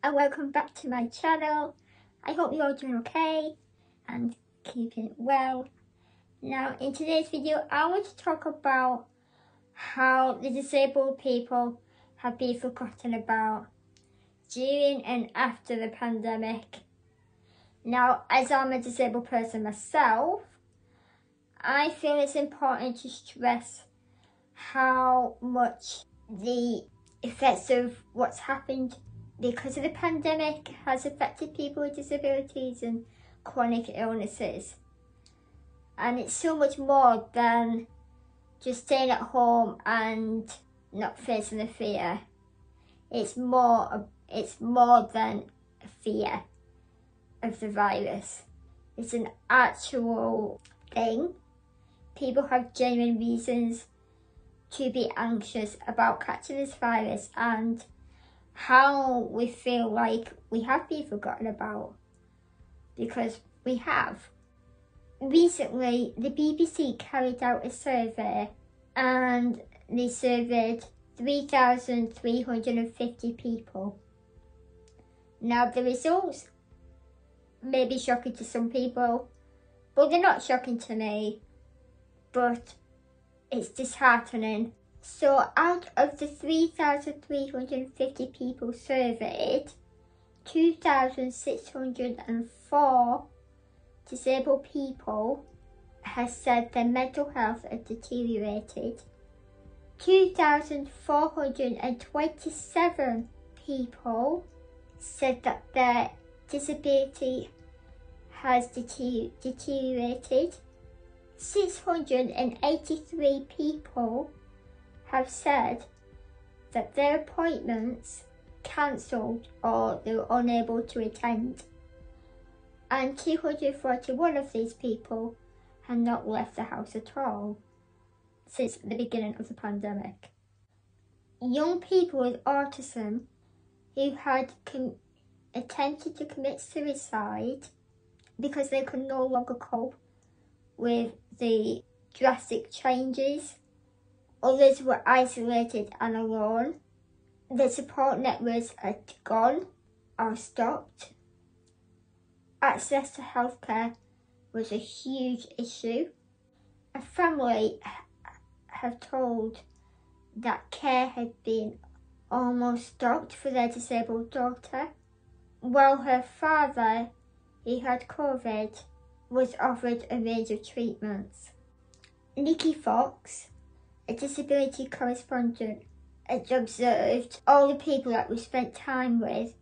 and welcome back to my channel. I hope you're all doing okay and keeping well. Now in today's video I want to talk about how the disabled people have been forgotten about during and after the pandemic. Now, as I'm a disabled person myself, I feel it's important to stress how much the effects of what's happened because of the pandemic has affected people with disabilities and chronic illnesses. And it's so much more than just staying at home and not facing the fear. It's more than a fear of the virus. It's an actual thing. People have genuine reasons to be anxious about catching this virus and how we feel like we have been forgotten about, because we have. Recently, the BBC carried out a survey and they surveyed 3,350 people. Now, the results may be shocking to some people, but they're not shocking to me, but it's disheartening. So out of the 3,350 people surveyed, 2,604 disabled people have said their mental health has deteriorated. 2,427 people said that their disability has deteriorated. 683 people have said that their appointments cancelled or they were unable to attend, and 241 of these people have not left the house at all since the beginning of the pandemic. Young people with autism who had attempted to commit suicide because they could no longer cope with the drastic changes. Others were isolated and alone. The support networks had gone or stopped. Access to healthcare was a huge issue. A family have told that care had been almost stopped for their disabled daughter, while her father, who had COVID, was offered a range of treatments. Nikki Fox, a disability correspondent, had observed all the people that we spent time with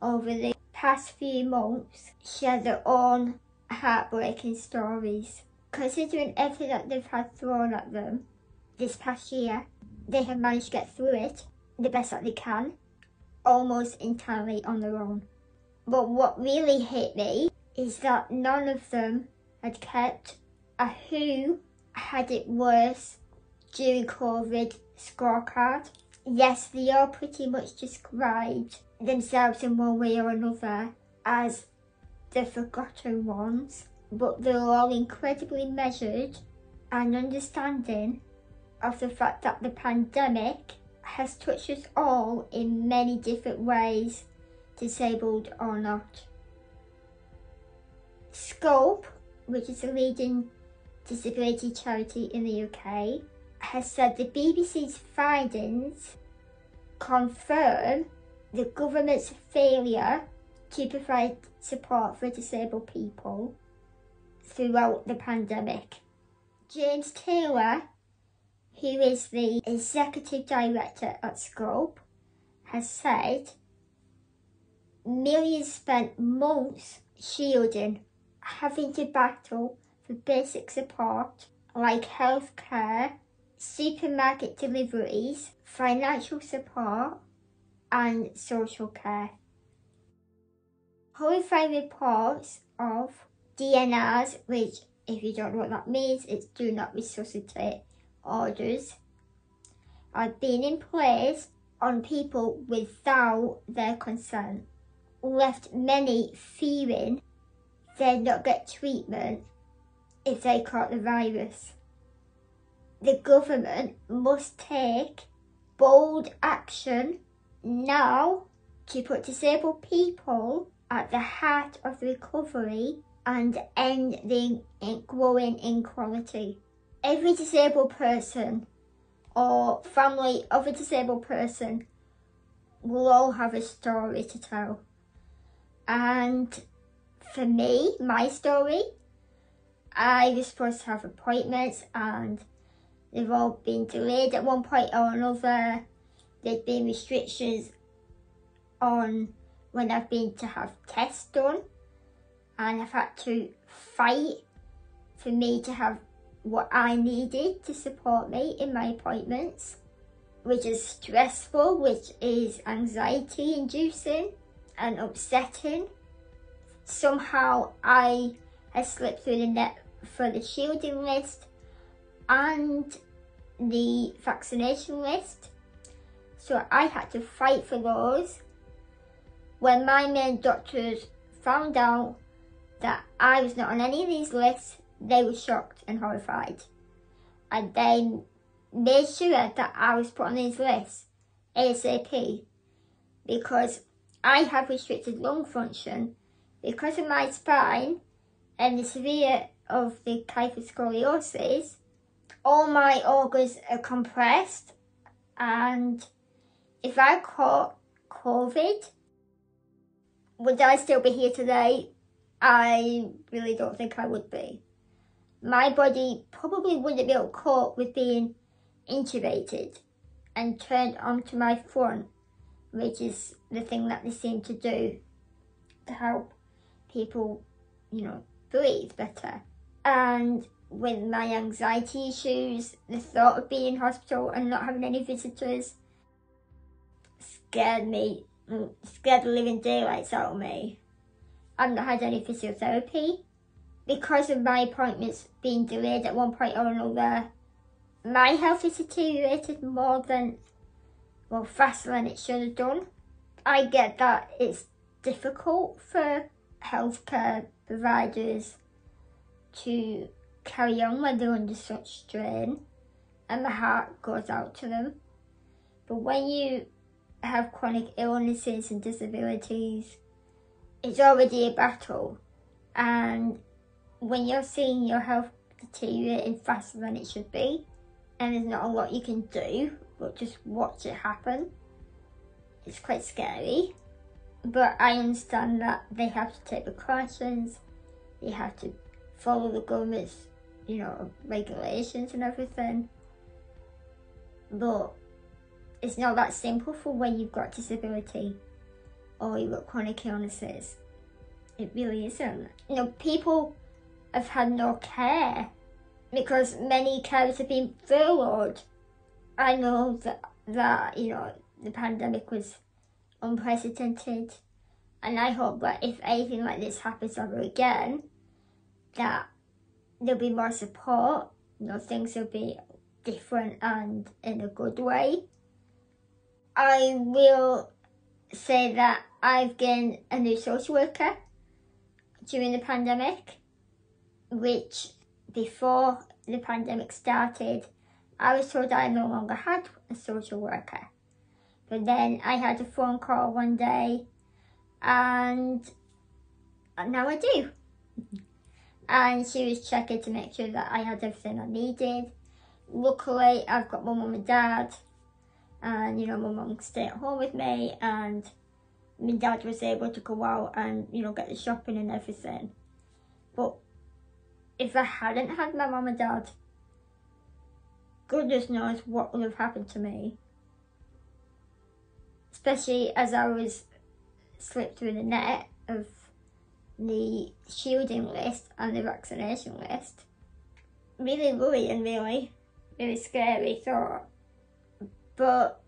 over the past few months share their own heartbreaking stories. Considering everything that they've had thrown at them this past year, they have managed to get through it the best that they can, almost entirely on their own. But what really hit me is that none of them had kept a who had it worse during COVID scorecard. Yes, they all pretty much described themselves in one way or another as the forgotten ones, but they're all incredibly measured and understanding of the fact that the pandemic has touched us all in many different ways, disabled or not. Scope, which is a leading disability charity in the UK, has said the BBC's findings confirm the government's failure to provide support for disabled people throughout the pandemic. James Taylor, who is the executive director at Scope, has said millions spent months shielding, having to battle for basic support like healthcare, supermarket deliveries, financial support and social care. Horrifying reports of DNRs, which, if you don't know what that means, it's do not resuscitate orders, are being in place on people without their consent, left many fearing they'd not get treatment if they caught the virus. The government must take bold action now to put disabled people at the heart of the recovery and end the growing inequality. Every disabled person or family of a disabled person will all have a story to tell. And for me, my story, I was supposed to have appointments and they've all been delayed at one point or another. There's been restrictions on when I've been to have tests done, and I've had to fight for me to have what I needed to support me in my appointments, which is stressful, which is anxiety inducing and upsetting. Somehow I had slipped through the net for the shielding list and the vaccination list, so I had to fight for those. When my main doctors found out that I was not on any of these lists, they were shocked and horrified, and they made sure that I was put on these lists ASAP, because I have restricted lung function because of my spine and the severe of the kyphoscoliosis. All my organs are compressed, and if I caught COVID, would I still be here today? I really don't think I would be. My body probably wouldn't be able to cope with being intubated and turned onto my front, which is the thing that they seem to do to help people, breathe better. And with my anxiety issues, the thought of being in hospital and not having any visitors scared me, scared the living daylights out of me. I've not had any physiotherapy. Because of my appointments being delayed at one point or another, my health has deteriorated faster than it should have done. I get that it's difficult for healthcare providers to carry on when they're under such strain, and my heart goes out to them. But when you have chronic illnesses and disabilities, it's already a battle, and when you're seeing your health deteriorating faster than it should be, and there's not a lot you can do but just watch it happen, it's quite scary. But I understand that they have to take precautions, they have to follow the government's, regulations and everything. But it's not that simple for when you've got disability or you've got chronic illnesses. It really isn't. People have had no care because many carers have been furloughed. I know that the pandemic was unprecedented, and I hope that if anything like this happens ever again, that there'll be more support, things will be different and in a good way. I will say that I've gained a new social worker during the pandemic, which before the pandemic started, I was told I no longer had a social worker. But then I had a phone call one day, and now I do. And she was checking to make sure that I had everything I needed. Luckily, I've got my mum and dad, and my mum can stay at home with me, and my dad was able to go out and get the shopping and everything. But if I hadn't had my mum and dad, goodness knows what would have happened to me. Especially as I was slipped through the net of the shielding list and the vaccination list. Really worrying, really scary thought. But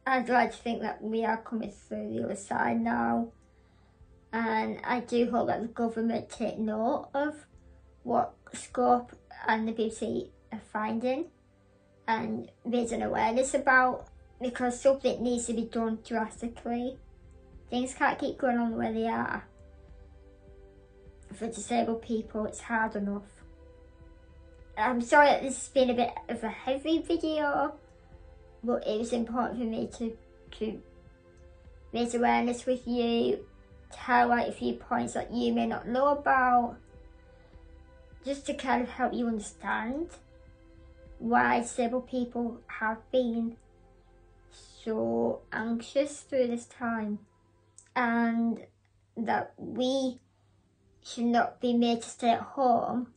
I'd like to think that we are coming through the other side now, and I do hope that the government take note of what Scope and the BBC are finding and raise an awareness about, because something needs to be done drastically. Things can't keep going on the way they are. For disabled people, it's hard enough. I'm sorry that this has been a bit of a heavy video, but it was important for me to raise awareness with you, to highlight a few points that you may not know about, just to kind of help you understand why disabled people have been so anxious through this time, and that we should not be made to stay at home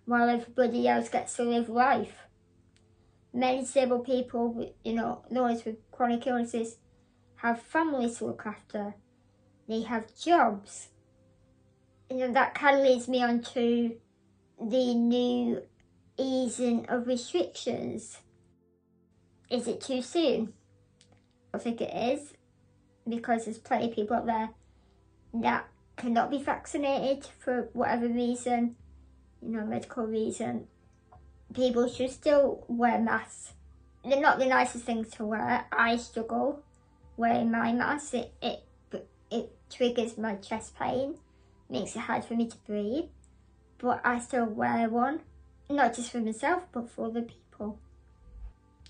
while everybody else gets to live life. Many disabled people, those with chronic illnesses, have families to look after. They have jobs. That kind of leads me on to the new easing of restrictions. Is it too soon? I think it is, because there's plenty of people out there that cannot be vaccinated for whatever reason, medical reason. People should still wear masks. They're not the nicest things to wear. I struggle wearing my mask. It triggers my chest pain, makes it hard for me to breathe, but I still wear one, not just for myself, but for other people.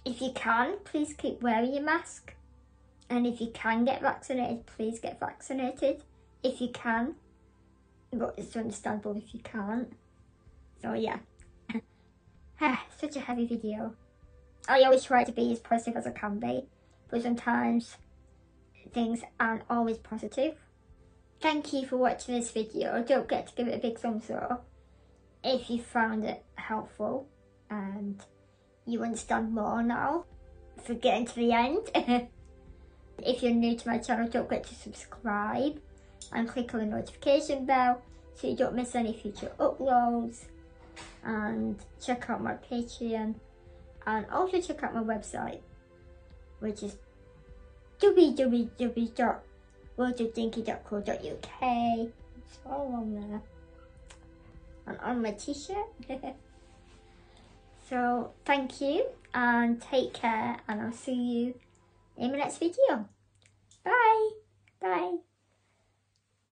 If you can, please keep wearing your mask. And if you can get vaccinated, please get vaccinated. If you can. But it's understandable if you can't. So yeah. Such a heavy video. I always try to be as positive as I can be, but sometimes things aren't always positive. Thank you for watching this video. Don't forget to give it a big thumbs up if you found it helpful and you understand more now for getting to the end. If you're new to my channel, don't forget to subscribe and click on the notification bell so you don't miss any future uploads. And check out my Patreon, and also check out my website, which is www.worldofdinky.co.uk. It's all on there and on my t-shirt. So thank you and take care, and I'll see you in my next video. Bye.